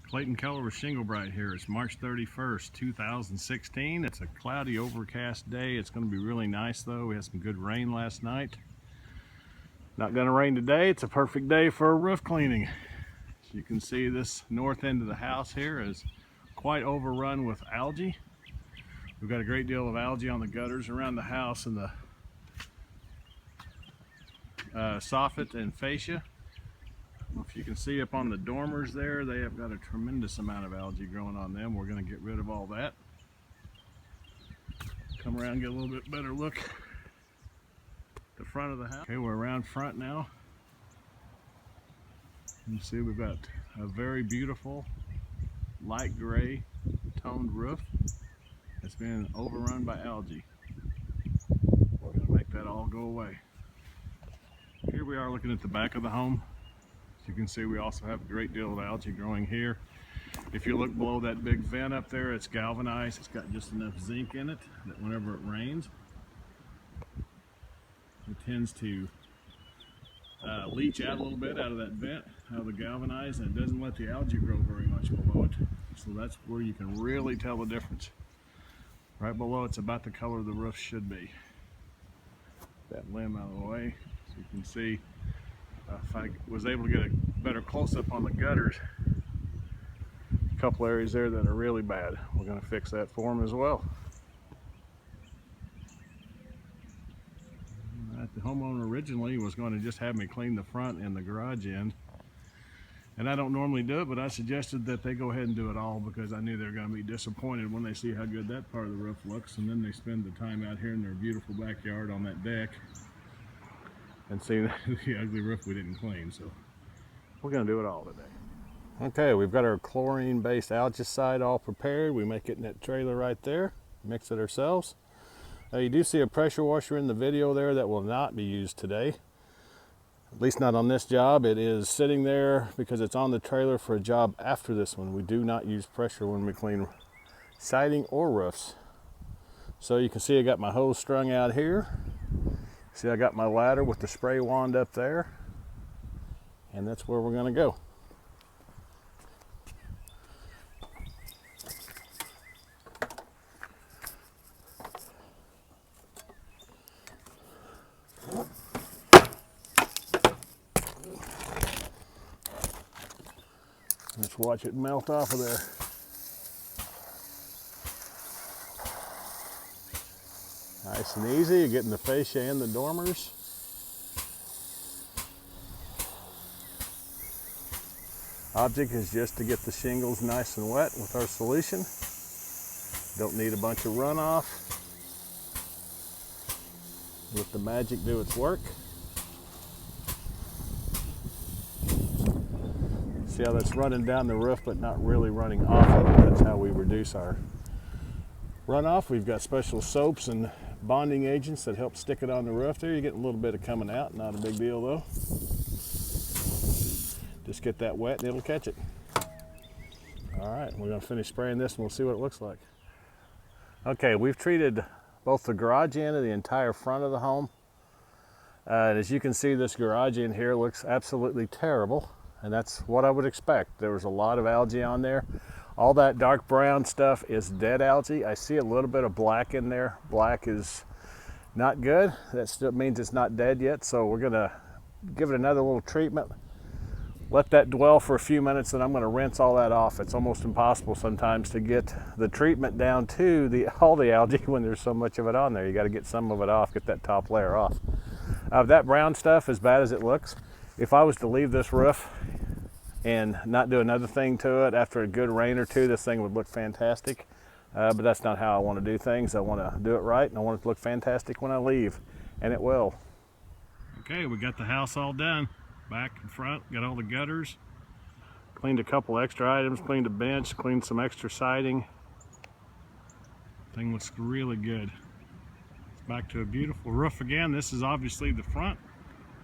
Clayton Keller with Shingle Brite here. It's March 31st, 2016. It's a cloudy, overcast day. It's going to be really nice though. We had some good rain last night. Not going to rain today. It's a perfect day for a roof cleaning. As you can see, this north end of the house here is quite overrun with algae. We've got a great deal of algae on the gutters around the house and the soffit and fascia. If you can see up on the dormers there, they have got a tremendous amount of algae growing on them. We're going to get rid of all that. Come around and get a little bit better look at the front of the house. Okay, we're around front now. You can see we've got a very beautiful light gray toned roof that's been overrun by algae. We're going to make that all go away. Here we are looking at the back of the home. As you can see, we also have a great deal of algae growing here. If you look below that big vent up there, it's galvanized. It's got just enough zinc in it that whenever it rains, it tends to leach out a little bit out of that vent, out of the galvanized, and it doesn't let the algae grow very much below it. So that's where you can really tell the difference. Right below, it's about the color the roof should be. That limb out of the way, so you can see. If I was able to get a better close-up on the gutters, a couple areas there that are really bad. We're going to fix that for them as well. The homeowner originally was going to just have me clean the front and the garage end. And I don't normally do it, but I suggested that they go ahead and do it all because I knew they were going to be disappointed when they see how good that part of the roof looks, and then they spend the time out here in their beautiful backyard on that deck and see the ugly roof we didn't clean. So we're going to do it all today. Okay, we've got our chlorine-based algicide all prepared. We make it in that trailer right there, mix it ourselves. You do see a pressure washer in the video there that will not be used today, at least not on this job. It is sitting there because it's on the trailer for a job after this one. We do not use pressure when we clean siding or roofs. So you can see I got my hose strung out here. See, I got my ladder with the spray wand up there, and that's where we're going to go. Let's watch it melt off of there. Nice and easy, you're getting the fascia and the dormers. Object is just to get the shingles nice and wet with our solution. Don't need a bunch of runoff. Let the magic do its work. See how that's running down the roof but not really running off of it. That's how we reduce our runoff. We've got special soaps and bonding agents that help stick it on the roof there. You're getting a little bit of coming out, not a big deal though. Just get that wet and it'll catch it. All right, we're gonna finish spraying this and we'll see what it looks like. Okay, we've treated both the garage end and the entire front of the home. And as you can see, this garage end here looks absolutely terrible, and that's what I would expect. There was a lot of algae on there. All that dark brown stuff is dead algae. I see a little bit of black in there. Black is not good. That still means it's not dead yet. So we're gonna give it another little treatment. Let that dwell for a few minutes, and I'm gonna rinse all that off. It's almost impossible sometimes to get the treatment down to all the algae when there's so much of it on there. You gotta get some of it off, get that top layer off. That brown stuff, as bad as it looks, if I was to leave this roof and not do another thing to it after a good rain or two, this thing would look fantastic. But that's not how I want to do things. I want to do it right, and I want it to look fantastic when I leave, and it will. Okay, we got the house all done. Back and front, got all the gutters. Cleaned a couple extra items, cleaned a bench, cleaned some extra siding. Thing looks really good. It's back to a beautiful roof again. This is obviously the front.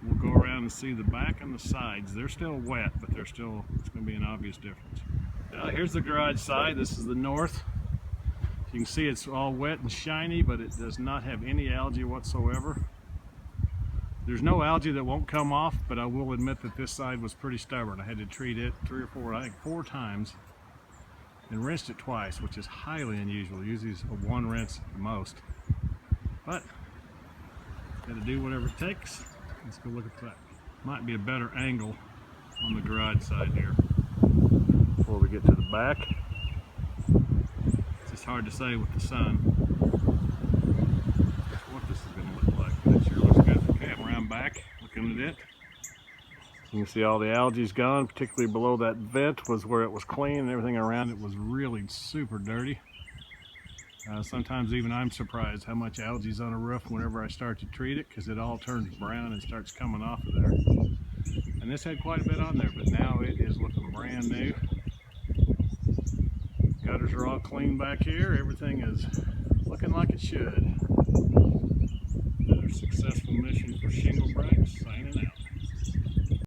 We'll go around and see the back and the sides. They're still wet, but it's going to be an obvious difference. Now here's the garage side. This is the north. You can see it's all wet and shiny, but it does not have any algae whatsoever. There's no algae that won't come off, but I will admit that this side was pretty stubborn. I had to treat it 3 or 4, I think 4 times, and rinsed it twice, which is highly unusual. Usually it's a 1 rinse at the most. But got to do whatever it takes. Let's go look at that. Might be a better angle on the garage side here before we get to the back. It's just hard to say with the sun what this is going to look like, but it sure looks good. Okay, I'm around back looking at it. You can see all the algae's gone, particularly below that vent was where it was clean, and everything around it was really super dirty. Sometimes even I'm surprised how much algae's on a roof whenever I start to treat it, because it all turns brown and starts coming off of there. And this had quite a bit on there, but now it is looking brand new. Gutters are all clean back here. Everything is looking like it should. Another successful mission for Shingle Brite, signing out.